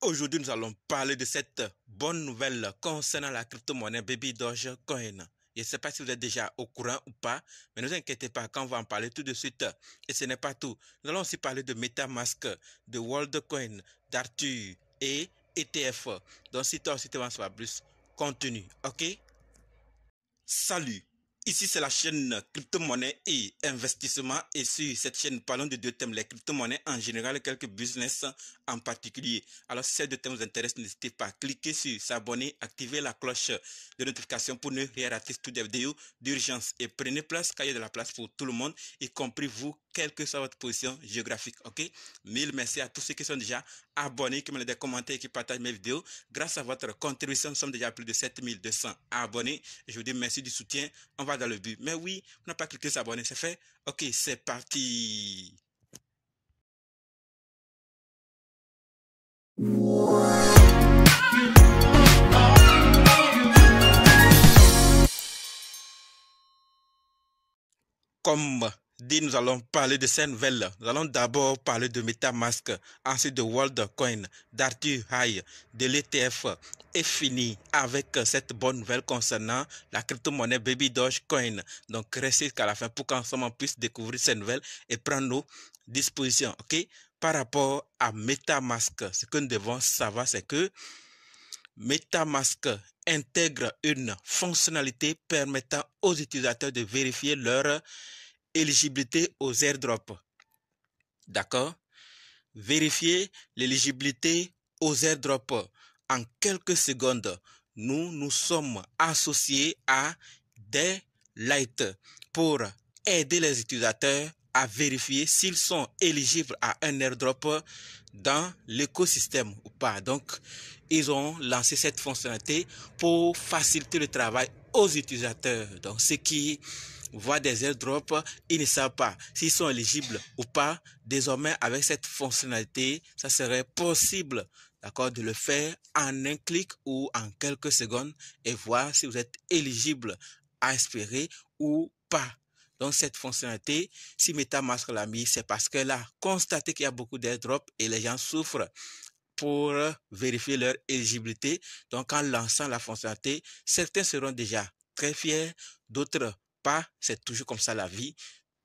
Aujourd'hui, nous allons parler de cette bonne nouvelle concernant la crypto-monnaie Baby Dogecoin. Je ne sais pas si vous êtes déjà au courant ou pas, mais ne vous inquiétez pas, quand on va en parler tout de suite. Et ce n'est pas tout. Nous allons aussi parler de MetaMask, de WorldCoin, d'Arthur et ETF. Donc, si toi aussi tu veux en savoir plus, continue, ok? Salut! Ici, c'est la chaîne crypto-monnaie et investissement. Et sur cette chaîne, nous parlons de deux thèmes, les crypto-monnaies en général et quelques business en particulier. Alors, si ces deux thèmes vous intéressent, n'hésitez pas à cliquer sur s'abonner, activer la cloche de notification pour ne rien rater toutes les vidéos d'urgence. Et prenez place, car il y a de la place pour tout le monde, y compris vous, quelle que soit votre position géographique. Ok? Mille merci à tous ceux qui sont déjà abonnés, qui me laissent des commentaires et qui partagent mes vidéos. Grâce à votre contribution, nous sommes déjà à plus de 7200 abonnés. Je vous dis merci du soutien. On va dans le but. Mais oui, on n'a pas cliqué s'abonner, c'est fait. Ok, c'est parti. Comme dit, nous allons parler de ces nouvelles. Nous allons d'abord parler de MetaMask, ensuite de WorldCoin, d'Arthur Hayes, de l'ETF, et fini avec cette bonne nouvelle concernant la crypto-monnaie Baby Dogecoin. Donc, restez jusqu'à la fin pour qu'ensemble on puisse découvrir ces nouvelles et prendre nos dispositions. Ok? Par rapport à MetaMask, ce que nous devons savoir, c'est que MetaMask intègre une fonctionnalité permettant aux utilisateurs de vérifier leur éligibilité aux airdrops. D'accord? Vérifier l'éligibilité aux airdrops. En quelques secondes, nous sommes associés à Daylight pour aider les utilisateurs à vérifier s'ils sont éligibles à un airdrop dans l'écosystème ou pas. Donc, ils ont lancé cette fonctionnalité pour faciliter le travail aux utilisateurs. Donc, ceux qui voient des airdrops, ils ne savent pas s'ils sont éligibles ou pas. Désormais, avec cette fonctionnalité, ça serait possible, d'accord, de le faire en un clic ou en quelques secondes et voir si vous êtes éligible à espérer ou pas. Donc, cette fonctionnalité, si MetaMask l'a mis, c'est parce qu'elle a constaté qu'il y a beaucoup d'airdrops et les gens souffrent pour vérifier leur éligibilité. Donc, en lançant la fonctionnalité, certains seront déjà très fiers, d'autres pas. C'est toujours comme ça la vie.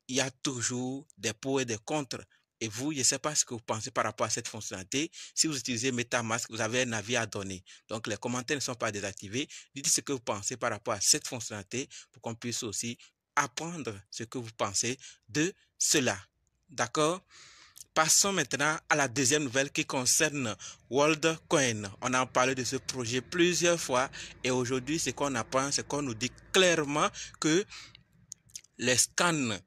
Il y a toujours des pour et des contre. Et vous, je ne sais pas ce que vous pensez par rapport à cette fonctionnalité. Si vous utilisez MetaMask, vous avez un avis à donner. Donc, les commentaires ne sont pas désactivés. Dites ce que vous pensez par rapport à cette fonctionnalité pour qu'on puisse aussi apprendre ce que vous pensez de cela. D'accord? Passons maintenant à la deuxième nouvelle qui concerne WorldCoin. On a parlé de ce projet plusieurs fois et aujourd'hui, ce qu'on apprend, c'est qu'on nous dit clairement que les scans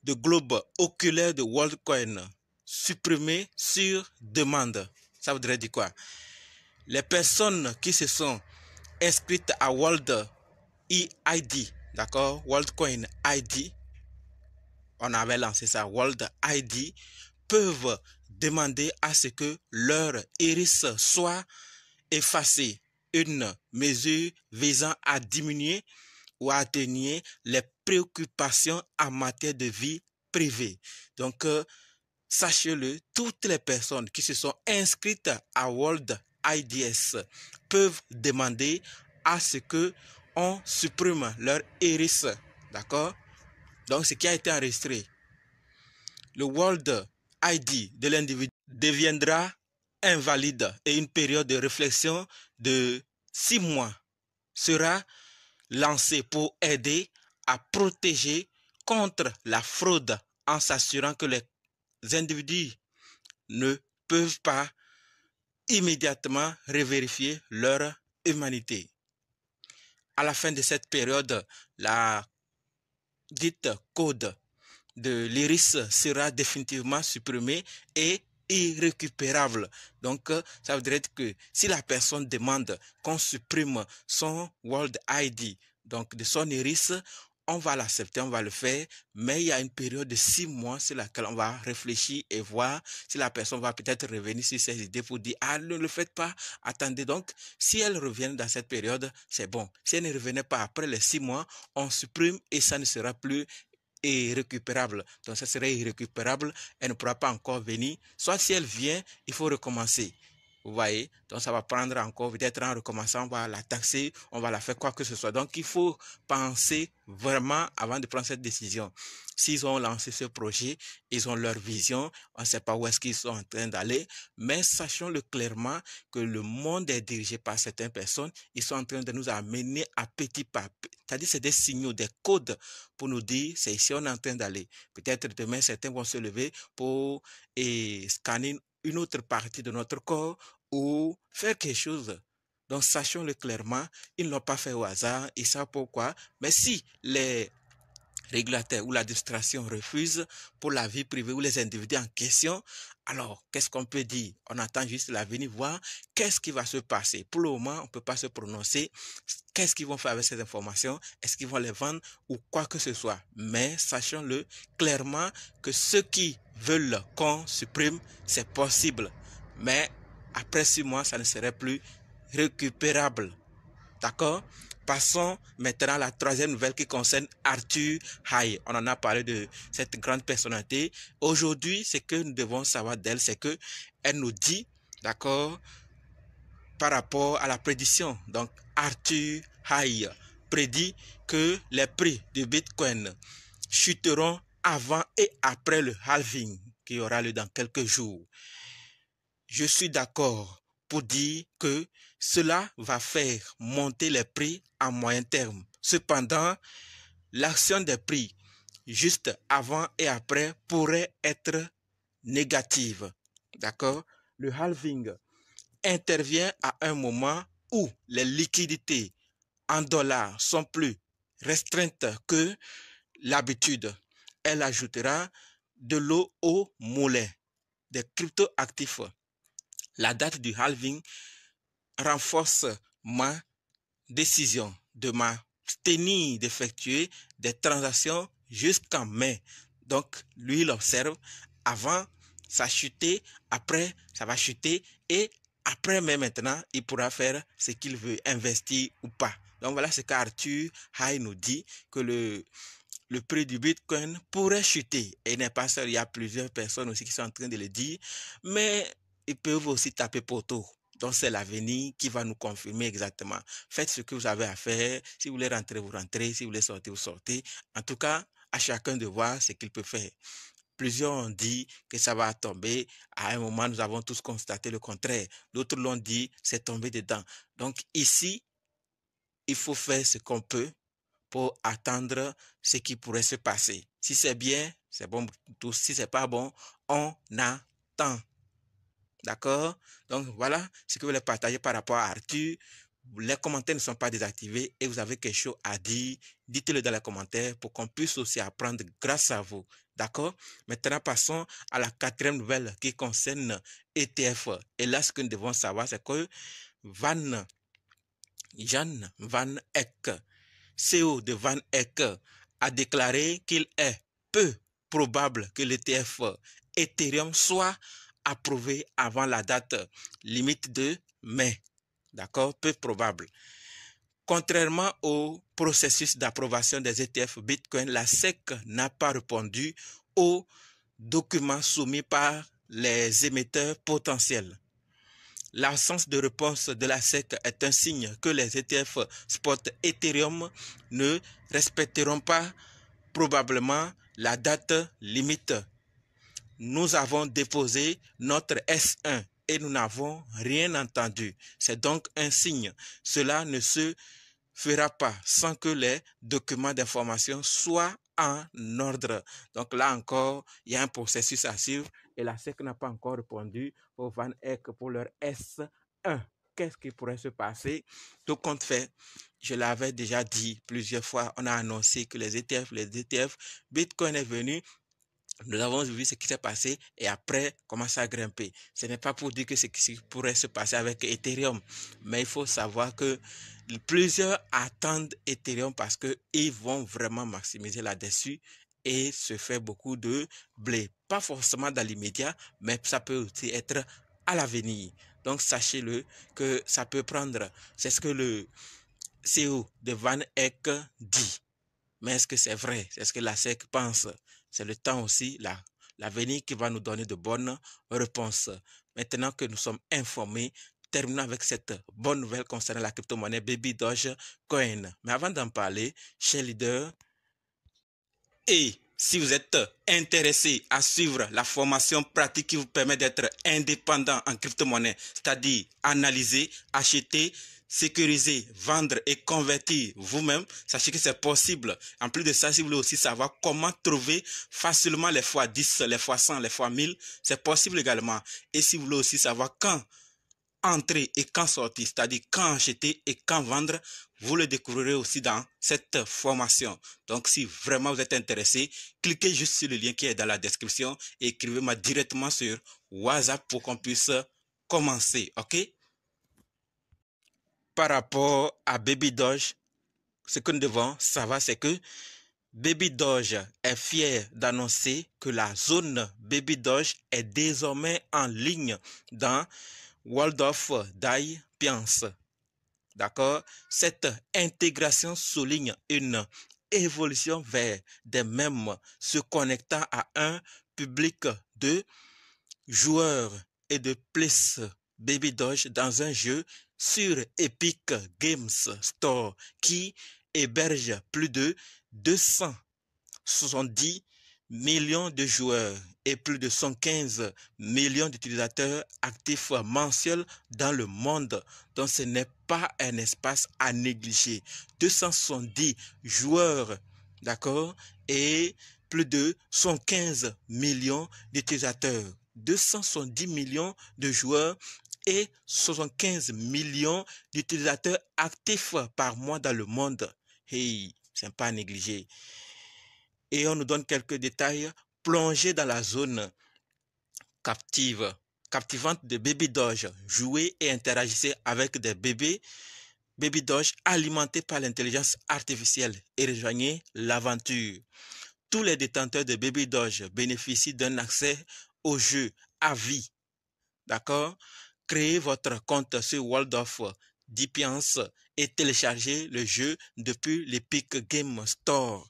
de globe oculaire de WorldCoin supprimés sur demande. Ça voudrait dire quoi? Les personnes qui se sont inscrites à World ID, d'accord, WorldCoin ID, on avait lancé ça, World ID, peuvent demander à ce que leur iris soit effacé. Une mesure visant à diminuer ou à atténuer les préoccupations en matière de vie privée. Donc, sachez-le, toutes les personnes qui se sont inscrites à World IDS peuvent demander à ce que on supprime leur iris. D'accord? Donc, ce qui a été enregistré, le World ID de l'individu deviendra invalide et une période de réflexion de 6 mois sera lancée pour aider à protéger contre la fraude en s'assurant que les individus ne peuvent pas immédiatement revérifier leur humanité. À la fin de cette période, la dite code de l'iris sera définitivement supprimé et irrécupérable. Donc, ça voudrait dire que si la personne demande qu'on supprime son World ID, donc de son iris, on va l'accepter, on va le faire, mais il y a une période de 6 mois sur laquelle on va réfléchir et voir si la personne va peut-être revenir sur ses idées pour dire « Ah, ne le faites pas, attendez donc. » Si elle revient dans cette période, c'est bon. Si elle ne revenait pas après les 6 mois, on supprime et ça ne sera plus irrécupérable. Donc, ça serait irrécupérable. Elle ne pourra pas encore venir. Soit si elle vient, il faut recommencer. Vous voyez, donc ça va prendre encore, peut-être en recommençant, on va la taxer, on va la faire quoi que ce soit. Donc il faut penser vraiment avant de prendre cette décision. S'ils ont lancé ce projet, ils ont leur vision, on ne sait pas où est-ce qu'ils sont en train d'aller, mais sachons-le clairement que le monde est dirigé par certaines personnes, ils sont en train de nous amener à petits pas. C'est-à-dire c'est des signaux, des codes pour nous dire c'est ici on est en train d'aller. Peut-être demain certains vont se lever pour scanner une autre partie de notre corps ou faire quelque chose. Donc, sachons-le clairement, ils ne l'ont pas fait au hasard, ils savent pourquoi. Mais si les régulateurs ou l'administration refusent pour la vie privée ou les individus en question, alors qu'est-ce qu'on peut dire? On attend juste l'avenir, voir qu'est-ce qui va se passer. Pour le moment, on ne peut pas se prononcer. Qu'est-ce qu'ils vont faire avec ces informations? Est-ce qu'ils vont les vendre ou quoi que ce soit? Mais sachons-le clairement que ceux qui veulent qu'on supprime, c'est possible. Mais après 6 mois, ça ne serait plus récupérable. D'accord? Passons maintenant à la troisième nouvelle qui concerne Arthur Hayes. On en a parlé de cette grande personnalité. Aujourd'hui, ce que nous devons savoir d'elle, c'est que elle nous dit, d'accord, par rapport à la prédiction. Donc, Arthur Hayes prédit que les prix du Bitcoin chuteront avant et après le halving qui aura lieu dans quelques jours. Je suis d'accord pour dire que cela va faire monter les prix à moyen terme. Cependant, l'action des prix juste avant et après pourrait être négative. D'accord? Le halving intervient à un moment où les liquidités en dollars sont plus restreintes que l'habitude. Elle ajoutera de l'eau au moulin des cryptoactifs. La date du halving renforce ma décision de m'abstenir d'effectuer des transactions jusqu'en mai. Donc, lui, il observe, avant, ça a chuté, après, ça va chuter, et après mai maintenant, il pourra faire ce qu'il veut, investir ou pas. Donc, voilà ce qu'Arthur Hayes nous dit, que le prix du Bitcoin pourrait chuter. Et il n'est pas seul, il y a plusieurs personnes aussi qui sont en train de le dire, mais ils peuvent aussi taper poteau. Donc, c'est l'avenir qui va nous confirmer exactement. Faites ce que vous avez à faire. Si vous voulez rentrer, vous rentrez. Si vous voulez sortir, vous sortez. En tout cas, à chacun de voir ce qu'il peut faire. Plusieurs ont dit que ça va tomber. À un moment, nous avons tous constaté le contraire. D'autres l'ont dit, c'est tombé dedans. Donc, ici, il faut faire ce qu'on peut pour attendre ce qui pourrait se passer. Si c'est bien, c'est bon pour tous. Si c'est pas bon, on attend. D'accord? Donc voilà ce que je voulais partager par rapport à Arthur. Les commentaires ne sont pas désactivés et vous avez quelque chose à dire, dites-le dans les commentaires pour qu'on puisse aussi apprendre grâce à vous. D'accord? Maintenant, passons à la quatrième nouvelle qui concerne ETF. Et là, ce que nous devons savoir, c'est que Jan Van Eck, CEO de Van Eck, a déclaré qu'il est peu probable que l'ETF Ethereum soit approuvé avant la date limite de mai. D'accord? Peu probable. Contrairement au processus d'approbation des ETF Bitcoin, la SEC n'a pas répondu aux documents soumis par les émetteurs potentiels. L'absence de réponse de la SEC est un signe que les ETF spot Ethereum ne respecteront pas probablement la date limite. Nous avons déposé notre S1 et nous n'avons rien entendu. C'est donc un signe. Cela ne se fera pas sans que les documents d'information soient en ordre. Donc là encore, il y a un processus à suivre et la SEC n'a pas encore répondu au Van Eck pour leur S1. Qu'est-ce qui pourrait se passer? Tout compte fait, je l'avais déjà dit plusieurs fois, on a annoncé que les ETF, Bitcoin est venu, nous avons vu ce qui s'est passé et après commencer à grimper. Ce n'est pas pour dire que ce qui pourrait se passer avec Ethereum, mais il faut savoir que plusieurs attendent Ethereum parce qu'ils vont vraiment maximiser là-dessus et se faire beaucoup de blé. Pas forcément dans l'immédiat, mais ça peut aussi être à l'avenir. Donc sachez-le que ça peut prendre. C'est ce que le CEO de Van Eck dit. Mais est-ce que c'est vrai? C'est ce que la SEC pense? C'est le temps aussi, là, l'avenir qui va nous donner de bonnes réponses. Maintenant que nous sommes informés, terminons avec cette bonne nouvelle concernant la crypto-monnaie Baby Dogecoin. Mais avant d'en parler, chers leaders, et si vous êtes intéressé à suivre la formation pratique qui vous permet d'être indépendant en crypto-monnaie, c'est-à-dire analyser, acheter, sécuriser, vendre et convertir vous-même, sachez que c'est possible. En plus de ça, si vous voulez aussi savoir comment trouver facilement les fois 10, les fois 100, les fois 1000, c'est possible également. Et si vous voulez aussi savoir quand entrer et quand sortir, c'est-à-dire quand acheter et quand vendre, vous le découvrirez aussi dans cette formation. Donc, si vraiment vous êtes intéressé, cliquez juste sur le lien qui est dans la description et écrivez-moi directement sur WhatsApp pour qu'on puisse commencer, ok? Par rapport à Baby Doge, ce que nous devons savoir, c'est que Baby Doge est fier d'annoncer que la zone Baby Doge est désormais en ligne dans World of Piance. D'accord? Cette intégration souligne une évolution vers des mèmes se connectant à un public de joueurs et de place Baby Doge dans un jeu sur Epic Games Store qui héberge plus de 270 millions de joueurs et plus de 115 millions d'utilisateurs actifs mensuels dans le monde. Donc ce n'est pas un espace à négliger. 270 joueurs, d'accord, et plus de 115 millions d'utilisateurs. 270 millions de joueurs et 75 millions d'utilisateurs actifs par mois dans le monde. Hey, c'est pas à négliger. Et on nous donne quelques détails. Plongez dans la zone captivante de Baby Doge. Jouez et interagissez avec des bébés Baby Doge alimentés par l'intelligence artificielle et rejoignez l'aventure. Tous les détenteurs de Baby Doge bénéficient d'un accès au jeu à vie. D'accord? Créez votre compte sur World of Defiance et téléchargez le jeu depuis l'Epic Game Store.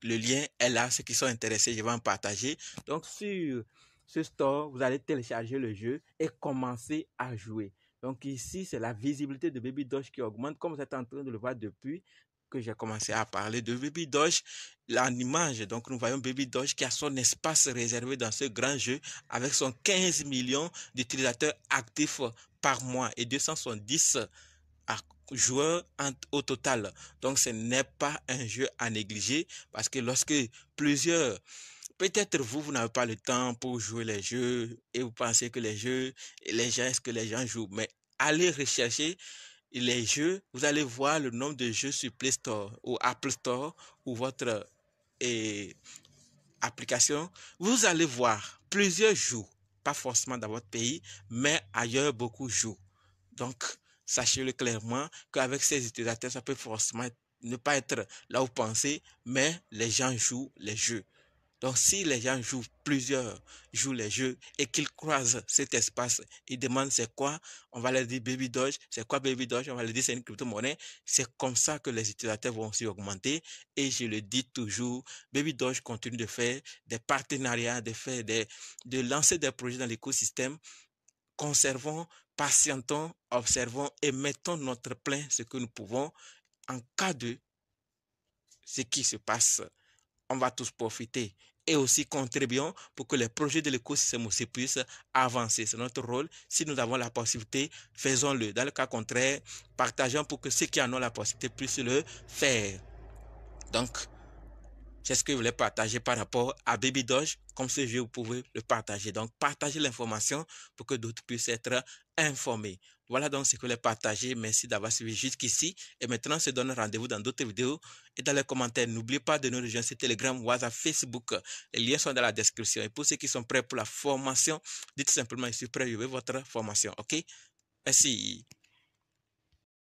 Le lien est là, ceux qui sont intéressés, je vais en partager. Donc, sur ce store, vous allez télécharger le jeu et commencer à jouer. Donc, ici, c'est la visibilité de Baby Doge qui augmente, comme vous êtes en train de le voir depuis que j'ai commencé à parler de Baby Doge. En image, donc, nous voyons Baby Doge qui a son espace réservé dans ce grand jeu avec son 15 millions d'utilisateurs actifs par mois et 270 joueurs au total. Donc, ce n'est pas un jeu à négliger parce que lorsque plusieurs, peut-être vous n'avez pas le temps pour jouer les jeux et vous pensez que les jeux, est-ce que les gens jouent? Mais allez rechercher les jeux, vous allez voir le nombre de jeux sur Play Store ou Apple Store ou votre application. Vous allez voir plusieurs jouent, pas forcément dans votre pays, mais ailleurs beaucoup jouent. Donc, sachez-le clairement qu'avec ces utilisateurs, ça peut forcément ne pas être là où vous pensez, mais les gens jouent les jeux. Donc, si les gens jouent les jeux et qu'ils croisent cet espace, ils demandent c'est quoi, on va leur dire Baby Doge, c'est quoi Baby Doge, on va leur dire c'est une crypto-monnaie. C'est comme ça que les utilisateurs vont aussi augmenter. Et je le dis toujours, Baby Doge continue de faire des partenariats, de lancer des projets dans l'écosystème. Conservons, patientons, observons et mettons notre plein ce que nous pouvons. En cas de ce qui se passe, on va tous profiter et aussi contribuons pour que les projets de l'écosystème aussi puissent avancer. C'est notre rôle. Si nous avons la possibilité, faisons-le. Dans le cas contraire, partageons pour que ceux qui en ont la possibilité puissent le faire. Donc, c'est ce que je voulais partager par rapport à Baby Doge. Comme ce jeu, vous pouvez le partager. Donc, partagez l'information pour que d'autres puissent être informés. Voilà donc ce que je voulais partager. Merci d'avoir suivi jusqu'ici. Et maintenant, on se donne rendez-vous dans d'autres vidéos et dans les commentaires. N'oubliez pas de nous rejoindre sur Telegram, WhatsApp, Facebook. Les liens sont dans la description. Et pour ceux qui sont prêts pour la formation, dites simplement, je suis prêt, je veux votre formation. OK? Merci.